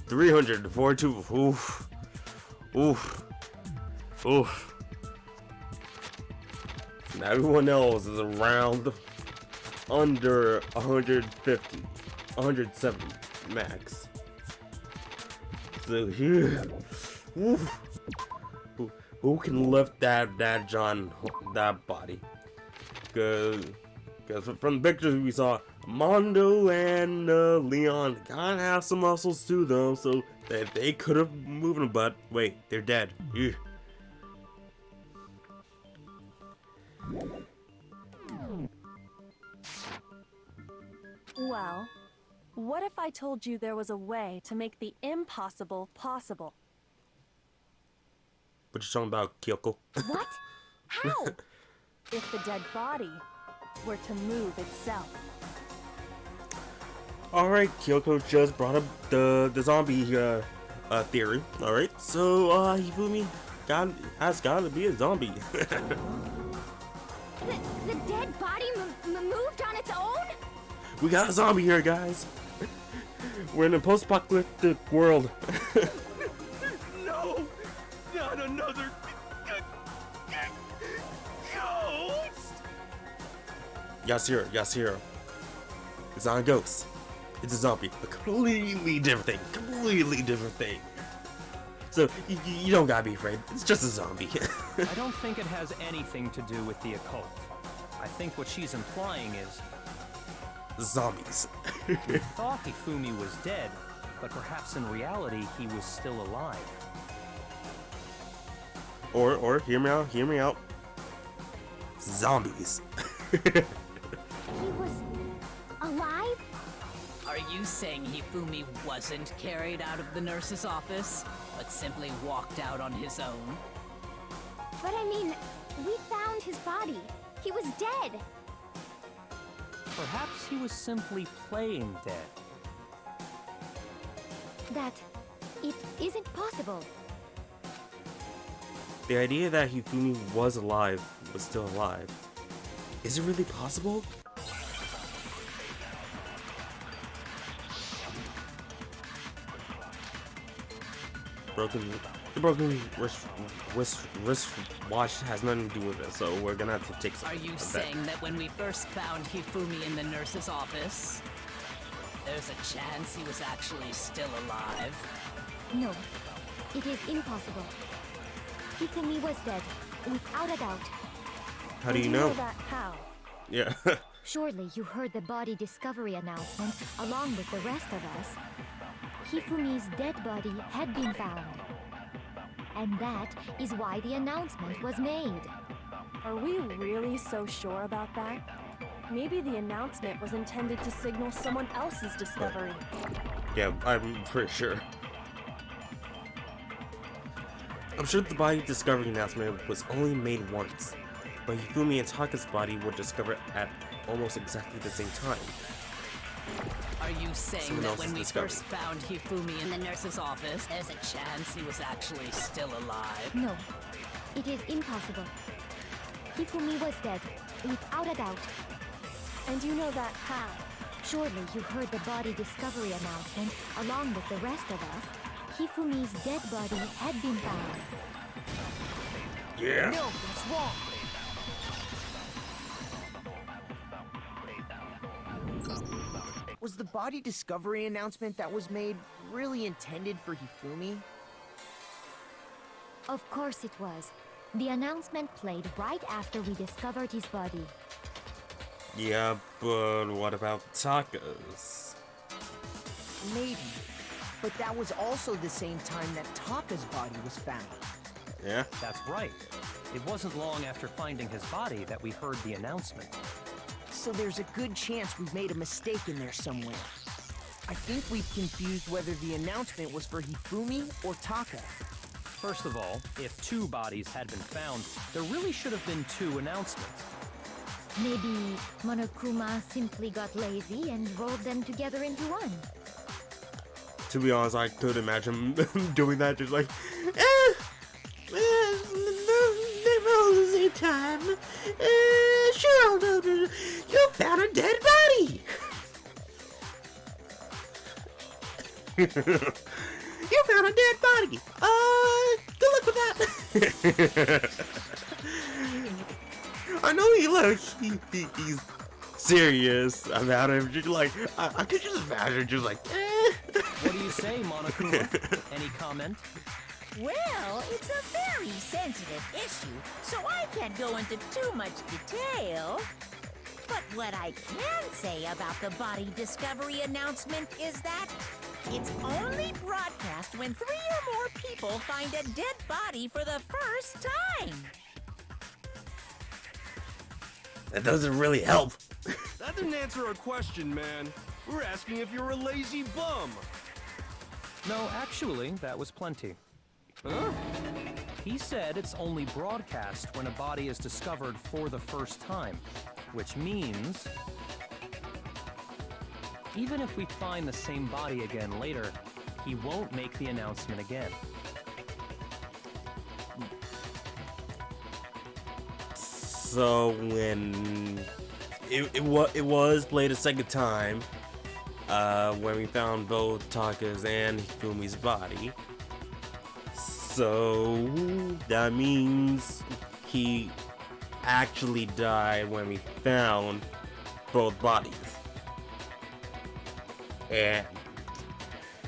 Speaker 1: 342. Oof. Oof. Oof. And everyone else is around under 150, 170 max. So here, oof. who can lift that body? Cause from the pictures we saw, Mondo and Leon gotta have some muscles too, though, so that they could have moved them. But wait, they're dead. Ew.
Speaker 7: Well, what if I told you there was a way to make the impossible possible?
Speaker 1: What you talking about, Kyoko?
Speaker 10: What? How?
Speaker 7: If the dead body were to move itself.
Speaker 1: Alright, Kyoko just brought up the zombie theory. Alright, so Hifumi has gotta be a zombie.
Speaker 10: The dead body moved on its own?
Speaker 1: We got a zombie here, guys. We're in a post-apocalyptic world.
Speaker 4: No! Not another ghost!
Speaker 1: Yasuhiro. It's not a ghost. It's a zombie. A completely different thing. So, you don't gotta be afraid. It's just a zombie.
Speaker 9: I don't think it has anything to do with the occult. I think what she's implying is
Speaker 1: zombies.
Speaker 9: we thought Hifumi was dead, but perhaps in reality he was still alive.
Speaker 1: Or hear me out. Zombies.
Speaker 10: He was alive?
Speaker 8: Are you saying Hifumi wasn't carried out of the nurse's office, but simply walked out on his own?
Speaker 10: But I mean, we found his body. He was dead.
Speaker 9: Perhaps he was simply playing dead.
Speaker 2: That it isn't possible.
Speaker 1: The idea that Hifumi was still alive. Is it really possible? The broken wrist watch has nothing to do with it, so we're gonna have to take some.
Speaker 8: Are you saying that when we first found Hifumi in the nurse's office, there's a chance he was actually still alive?
Speaker 2: No, it is impossible. Hifumi was dead, without a doubt.
Speaker 1: How do you know?
Speaker 7: That how?
Speaker 1: Yeah.
Speaker 2: Surely you heard the body discovery announcement along with the rest of us. Hifumi's dead body had been found. And that is why the announcement was made.
Speaker 7: Are we really so sure about that? Maybe the announcement was intended to signal someone else's discovery.
Speaker 1: Yeah, I'm pretty sure. I'm sure the body discovery announcement was only made once, but Hifumi and Taka's body were discovered at almost exactly the same time.
Speaker 8: Are you saying
Speaker 1: Someone
Speaker 8: that
Speaker 1: else's
Speaker 8: when we
Speaker 1: discovery.
Speaker 8: first found Hifumi in the nurse's office, there's a chance he was actually still alive?
Speaker 2: No, it is impossible. Hifumi was dead, without a doubt.
Speaker 7: And you know that how?
Speaker 2: Surely you heard the body discovery announcement along with the rest of us. Hifumi's dead body had been found.
Speaker 1: Yeah.
Speaker 6: No, that's wrong. Was the body discovery announcement that was made really intended for Hifumi?
Speaker 2: Of course it was. The announcement played right after we discovered his body.
Speaker 1: Yeah, but what about Taka's?
Speaker 6: Maybe. But that was also the same time that Taka's body was found.
Speaker 1: Yeah?
Speaker 9: That's right. It wasn't long after finding his body that we heard the announcement.
Speaker 6: So there's a good chance we've made a mistake in there somewhere. I think we've confused whether the announcement was for Hifumi or Taka.
Speaker 9: First of all, if two bodies had been found, there really should have been two announcements.
Speaker 2: Maybe Monokuma simply got lazy and rolled them together into one.
Speaker 1: To be honest, I could imagine doing that, just like,
Speaker 3: They roll at the same time. Sure, you found a dead body. You found a dead body. Good luck with that.
Speaker 1: I know he's serious about it. Just like, I could just imagine, just like,
Speaker 9: What do you say, Monokuma? Any comment?
Speaker 5: Well, it's a very very sensitive issue, so I can't go into too much detail. But what I can say about the body discovery announcement is that it's only broadcast when 3 or more people find a dead body for the first time.
Speaker 1: That doesn't really help.
Speaker 4: That didn't answer our question, man. We're asking if you're a lazy bum.
Speaker 9: No, actually, that was plenty.
Speaker 4: Huh?
Speaker 9: He said it's only broadcast when a body is discovered for the first time, which means even if we find the same body again later, he won't make the announcement again.
Speaker 1: So when it was played a second time, when we found both Taka's and Hifumi's body. So that means he actually died when we found both bodies. And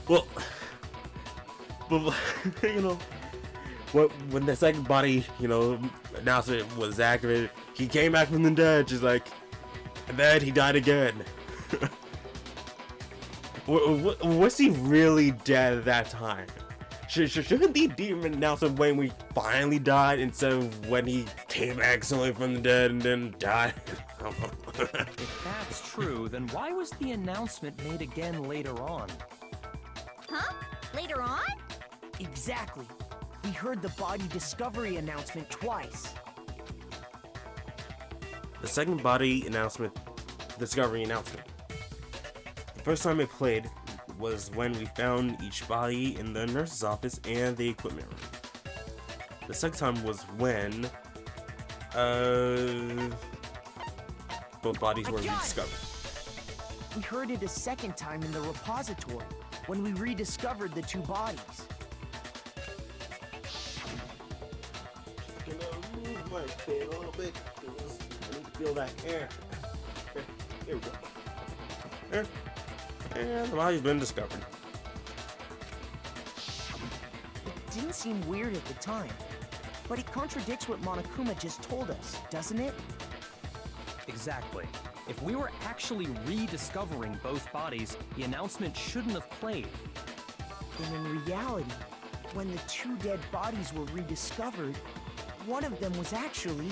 Speaker 1: well, but you know, when the second body, you know, announcement was activated, he came back from the dead, just like, and then he died again. Was he really dead at that time? Shouldn't the demon announcement when we finally died instead of when he came back suddenly from the dead and then died?
Speaker 9: If that's true, then why was the announcement made again later on?
Speaker 10: Huh? Later on?
Speaker 6: Exactly. We heard the body discovery announcement twice.
Speaker 1: The second body announcement, discovery announcement. The first time it played was when we found each body in the nurse's office and the equipment room. The second time was when both bodies were rediscovered.
Speaker 6: We heard it a second time in the repository when we rediscovered the two bodies.
Speaker 1: I'm gonna move my bed a little bit because I need to feel that air. Okay, here we go. There. And the body's been discovered.
Speaker 6: It didn't seem weird at the time, but it contradicts what Monokuma just told us, doesn't it?
Speaker 9: Exactly. If we were actually rediscovering both bodies, the announcement shouldn't have played.
Speaker 6: Then in reality, when the two dead bodies were rediscovered, one of them was actually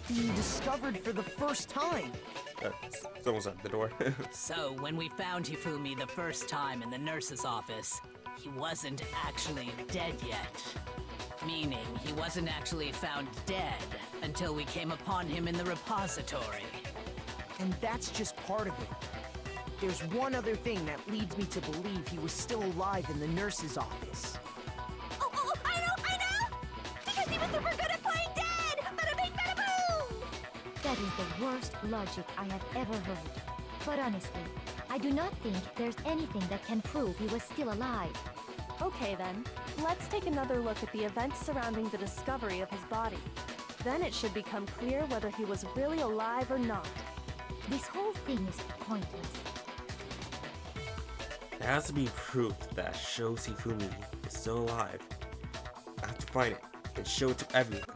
Speaker 6: being discovered for the first time.
Speaker 1: Someone's at the door.
Speaker 8: So, when we found Hifumi the first time in the nurse's office, he wasn't actually dead yet. Meaning, he wasn't actually found dead until we came upon him in the repository.
Speaker 6: And that's just part of it. There's one other thing that leads me to believe he was still alive in the nurse's office.
Speaker 10: Oh, I know! Because he was super good at playing dead! Bada bing, bada boom!
Speaker 2: That is the worst logic I have ever heard. But honestly, I do not think there's anything that can prove he was still alive.
Speaker 7: Okay then, let's take another look at the events surrounding the discovery of his body. Then it should become clear whether he was really alive or not.
Speaker 2: This whole thing is pointless.
Speaker 1: There has to be proof that shows Hifumi is still alive. I have to find it and show it to everyone.